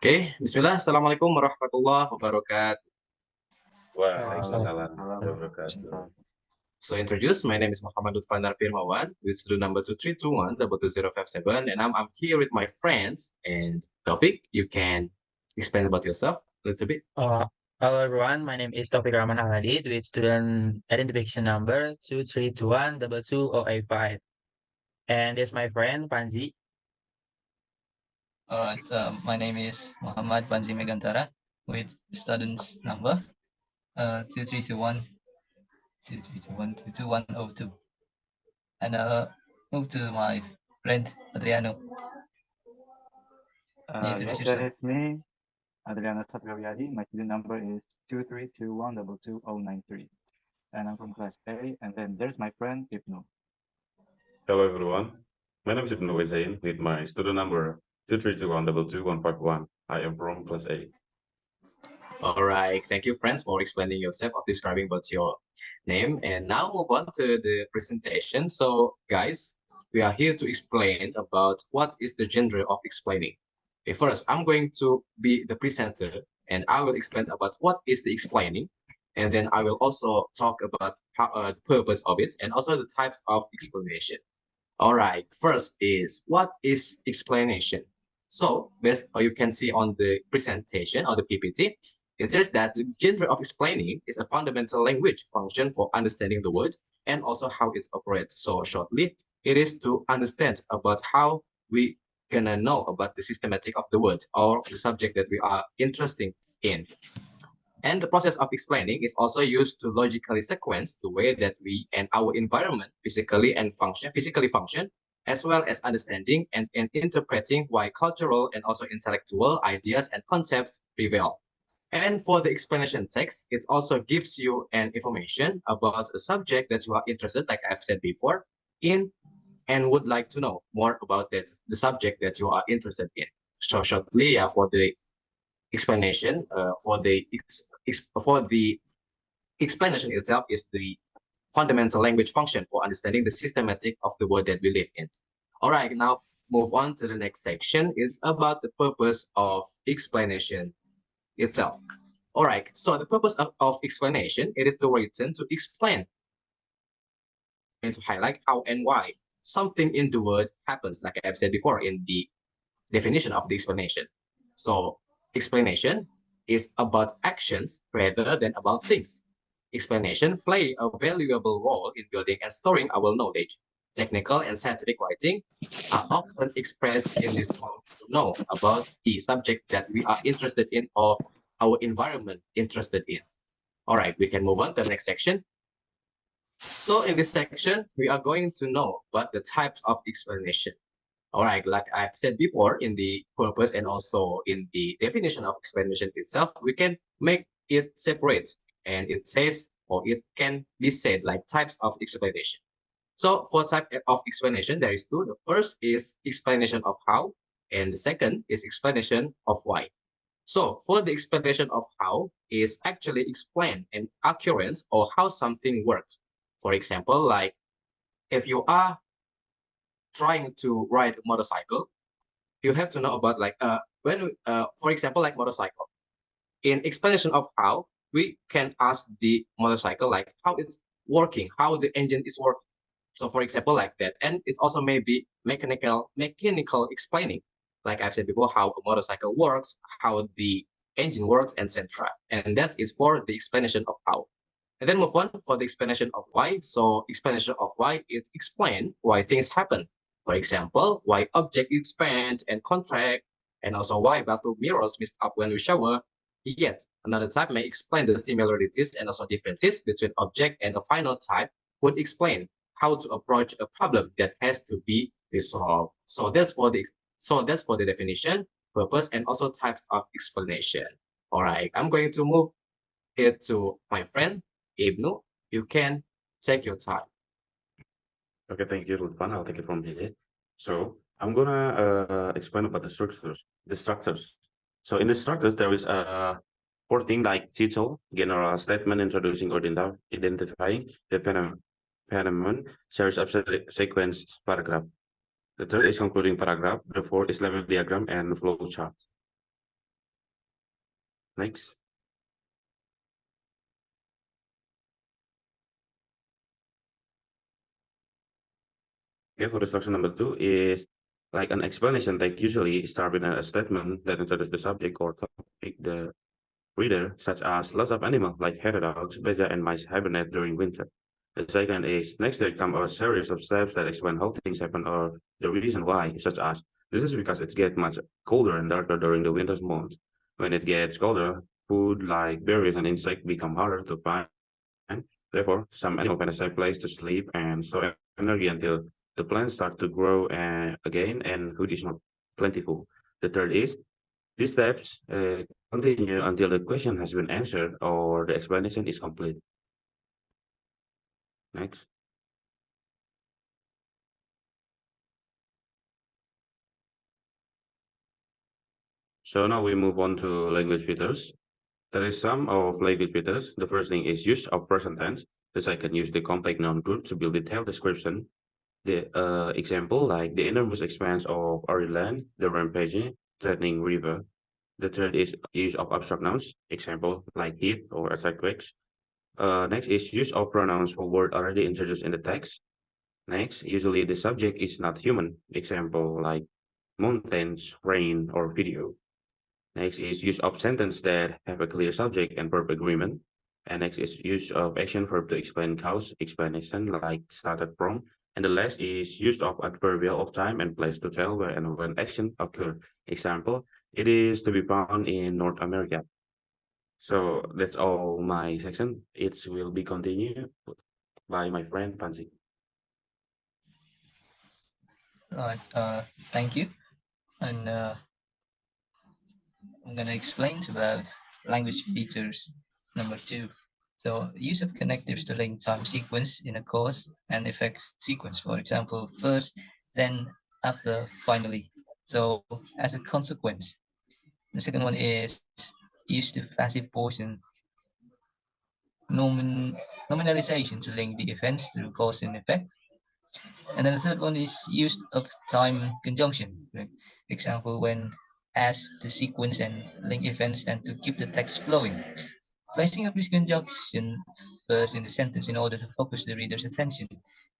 Oke, Bismillah. Assalamualaikum warahmatullahi wabarakatuh. Waalaikumsalam Waalaikumsalam warahmatullahi wabarakatuh. warahmatullahi So, introduce. My name is Muhammad Luthfan Hermawan with student number 232122057, and I'm here with my friends. And Taufik, you can explain about yourself a little bit. Hello everyone, my name is Rahman Hadid with student identification number 232122085. And this is my friend Panzi. All right, my name is Muhammad Panzi Megantara with students number 2321 22102. And move to my friend Adriano. Yes, that is me, Adriano Satrio wiyadi. My student number is 232122093. And I'm from class A. And then there's my friend Ibnu. Hello everyone. My name is Zein with my student number 232122151. I am from class A. All right. Thank you, friends, for explaining yourself or describing about your name. And now move on to the presentation. So, guys, we are here to explain about what is the genre of explaining. Okay, first, I'm going to be the presenter, and I will explain about what is the explaining. And then I will also talk about how, the purpose of it and also the types of explanation. All right. First is what is explanation? So, as you can see on the presentation or the PPT, it says that the genre of explaining is a fundamental language function for understanding the world and also how it operates. So shortly, it is to understand about how we gonna know about the systematic of the world or the subject that we are interested in. And the process of explaining is also used to logically sequence the way that we and our environment physically function, as well as understanding and interpreting why cultural and also intellectual ideas and concepts prevail. And for the explanation text, it also gives you an information about a subject that you are interested, like I've said before, in and would like to know more about that, the subject that you are interested in. So shortly, for the explanation, for the explanation itself is the fundamental language function for understanding the systematic of the world that we live in. All right, now move on to the next section is about the purpose of explanation itself. All right, so the purpose of explanation, it is to written to explain and to highlight how and why something in the world happens, like I've said before in the definition of the explanation. So explanation is about actions rather than about things. Explanation play a valuable role in building and storing our knowledge. Technical and scientific writing are often expressed in this form to know about the subject that we are interested in or our environment interested in. All right, we can move on to the next section. So in this section, we are going to know about the types of explanation. All right, like I've said before in the purpose and also in the definition of explanation itself, we can make it separate and it says, or it can be said like types of explanation. So for type of explanation, there is two. The first is explanation of how, and the second is explanation of why. So for the explanation of how is actually explain an occurrence or how something works. For example, like if you are trying to ride a motorcycle, you have to know about like for example, like motorcycle. In explanation of how, we can ask the motorcycle like how it's working, how the engine is working. So for example, like that. And it's also maybe mechanical explaining, like I've said before, how a motorcycle works, how the engine works, etc. And that is for the explanation of how. And then move on for the explanation of why. So explanation of why is explain why things happen. For example, why object expand and contract, and also why bathroom mirrors mist up when we shower. Yet another type may explain the similarities and also differences between object, and a final type would explain how to approach a problem that has to be resolved. So that's for the definition, purpose, and also types of explanation. All right, I'm going to move it to my friend Ibnu. You can take your time. Okay, thank you, Luthfan. I'll take it from here. So I'm gonna explain about the structures. So in the structures, there is a thing like title, general statement introducing or identifying the phenomenon, series of sequenced paragraph. The third is concluding paragraph. The fourth is level diagram and flow chart. Next. Okay, for instruction number 2 is like an explanation that usually start with a statement that introduces the subject or topic the reader, such as lots of animals like hedgehogs, bear, and mice hibernate during winter. The second is next there come a series of steps that explain how things happen or the reason why, such as this is because it gets much colder and darker during the winter months. When it gets colder, food like berries and insects become harder to find. Therefore, some animals find a safe place to sleep and store energy until the plants start to grow again and food is more plentiful. The third is these steps continue until the question has been answered or the explanation is complete. Next. So now we move on to language features. There is some of language features. The first thing is use of present tense. The second use the complex noun group to build detailed description. The example like the enormous expanse of arid land, the rampaging, threatening river. The third is use of abstract nouns. Example like heat or earthquakes. Next is use of pronouns for word already introduced in the text. Next, usually the subject is not human. Example like mountains, rain, or video. Next is use of sentence that have a clear subject and verb agreement. And next is use of action verb to explain cause, explanation like started from. And the last is use of adverbial of time and place to tell where and when action occurred. Example, it is to be found in North America. So that's all my section. It will be continued by my friend Panzi. Right. Thank you. And I'm gonna explain about language features number 2. So use of connectives to link time sequence in a cause and effect sequence. For example, first, then, after, finally. So as a consequence. The second one is use the passive portion nominalization to link the events through cause and effect. And then the third one is use of time conjunction. For example, when asked to sequence and link events and to keep the text flowing. Placing of this conjunction first in the sentence in order to focus the reader's attention.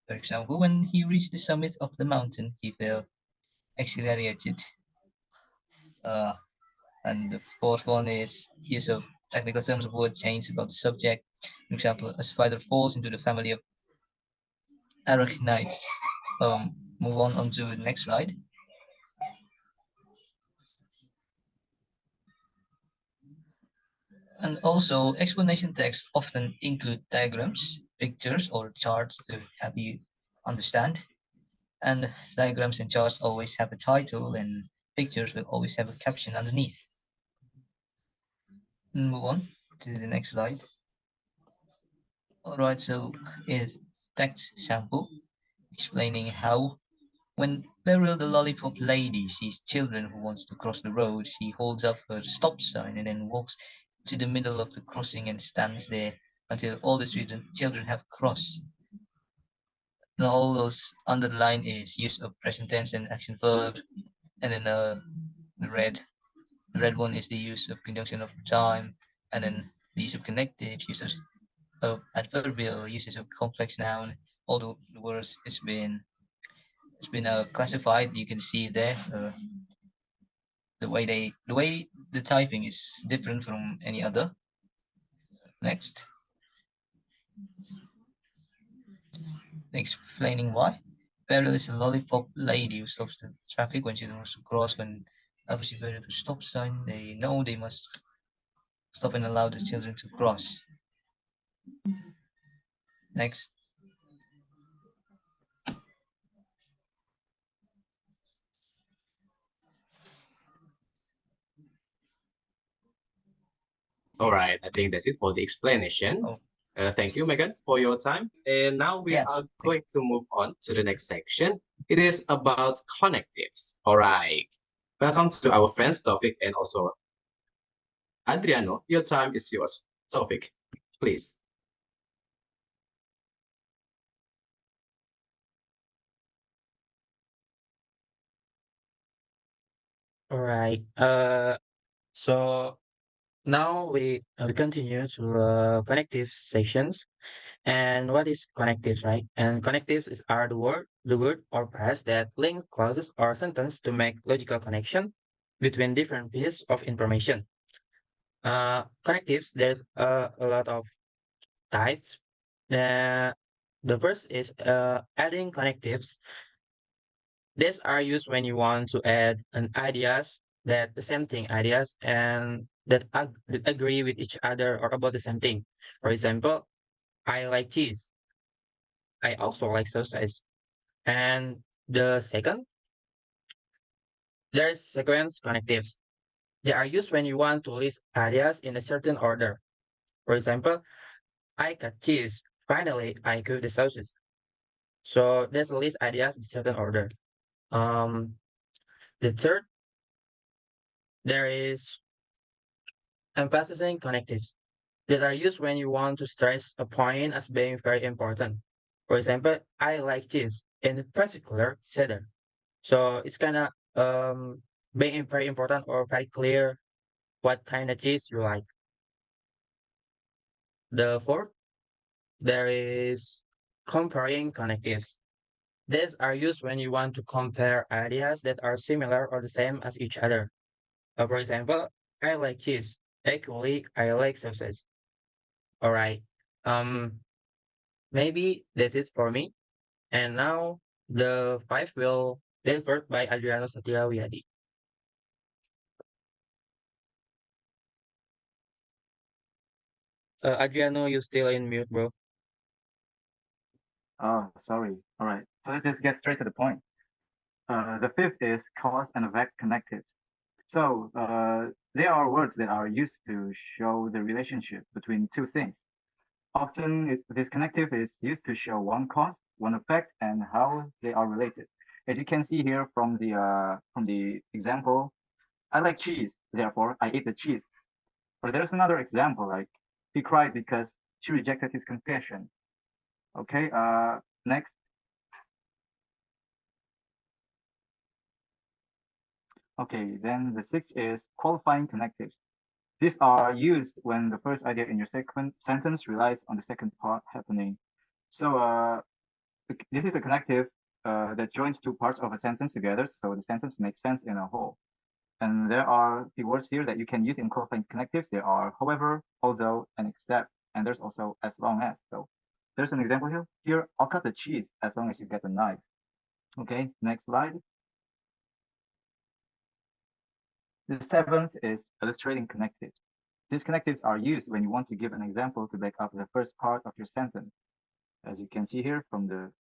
For example, when he reached the summit of the mountain, he felt exhilarated. Uh, and the fourth one is use of technical terms of word change about the subject. For example, a spider falls into the family of arachnids. Move on to the next slide. And also, explanation text often include diagrams, pictures, or charts to help you understand. And diagrams and charts always have a title, and pictures will always have a caption underneath. And move on to the next slide. All right, so is text sample explaining how when Beryl the lollipop lady sees children who wants to cross the road, she holds up her stop sign and then walks to the middle of the crossing and stands there until all the children have crossed. Now all those underline is use of present tense and action verb, and then the red one is the use of conjunction of time, and then the use of connective, uses of adverbial, uses of complex noun. All the words it's been classified. You can see there the way the typing is different from any other. Next, explaining why. Beryl is a lollipop lady who stops the traffic when she wants to cross. When others see Beryl to stop sign, they know they must stop and allow the children to cross. Next. All right, I think that's it for the explanation. Oh. Thank you, Megan, for your time. And now we Yeah. are going to move on to the next section. It is about connectives. All right. Welcome to our friends, Taufik, and also Adriano. Your time is yours. Taufik, please. All right. So Now we continue to connective sections. And what is connectives, right? And are the word or phrase that link clauses or sentence to make logical connection between different pieces of information. Connectives, there's a lot of types. The the first is adding connectives. These are used when you want to add an ideas that the same thing ideas and that agree with each other or about the same thing. For example, I like cheese. I also like sausage. And the second, there's sequence connectives. They are used when you want to list ideas in a certain order. For example, I cut cheese. Finally, I cook the sausage. So there's a list ideas in certain order. Um, the third, there is emphasizing connectives that are used when you want to stress a point as being very important. For example, I like cheese, in particular, cheddar. So it's kind of being very important or very clear what kind of cheese you like. The fourth, there is comparing connectives. These are used when you want to compare ideas that are similar or the same as each other. For example, I like cheese. Equally, I like sausage. All right. Um, maybe this is for me. And now the five will delivered by Adriano Satrio Wiyadi. Adriano, you still in mute, bro. Oh, sorry. All right. So let's just get straight to the point. The fifth is cause and effect connectives. So they are words that are used to show the relationship between two things. Often, this connective is used to show one cause, one effect, and how they are related. As you can see here from the example, I like cheese, therefore I ate the cheese. Or there's another example like he cried because she rejected his confession. Okay, next. Okay, then the sixth is qualifying connectives. These are used when the first idea in your second sentence relies on the second part happening. So this is a connective that joins two parts of a sentence together, so the sentence makes sense in a whole. And there are the words here that you can use in qualifying connectives. There are however, although, and except, and there's also as long as. So there's an example here. Here, I'll cut the cheese as long as you get the knife. Okay, next slide. The seventh is illustrating connectives. These connectives are used when you want to give an example to back up the first part of your sentence. As you can see here from the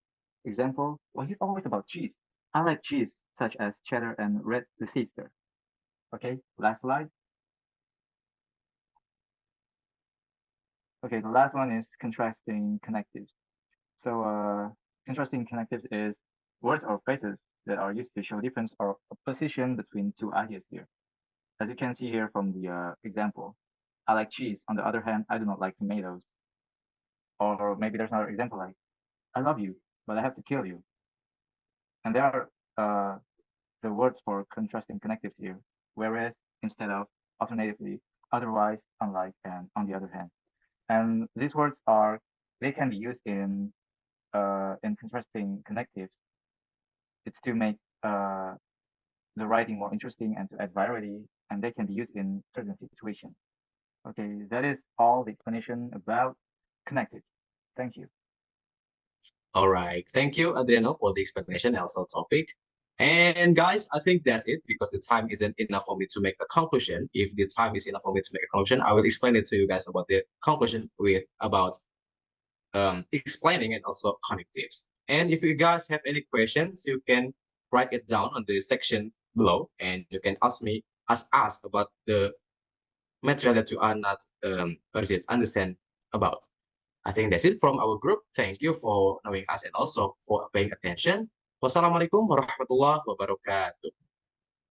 example, well, it's always about cheese. I like cheese, such as cheddar and red Leicester. Okay, last slide. Okay, the last one is contrasting connectives. So contrasting connectives is words or phrases that are used to show difference or opposition between two ideas here. As you can see here from the example, I like cheese. On the other hand, I do not like tomatoes. Or maybe there's another example like, I love you, but I have to kill you. And there are the words for contrasting connectives here, whereas instead of alternatively, otherwise, unlike, and on the other hand. And these words they can be used in contrasting connectives. It's to make the writing more interesting and to add variety, and they can be used in certain situations. Okay, that is all the explanation about connectives. Thank you. All right. Thank you, Adriano, for the explanation and also topic. And guys, I think that's it because the time isn't enough for me to make a conclusion. If the time is enough for me to make a conclusion, I will explain it to you guys about the conclusion with about explaining and also connectives. And if you guys have any questions, you can write it down on the section below, and you can ask us about the material that you are not understand about. I think that's it from our group. Thank you for knowing us and also for paying attention. Wassalamualaikum warahmatullahi wabarakatuh.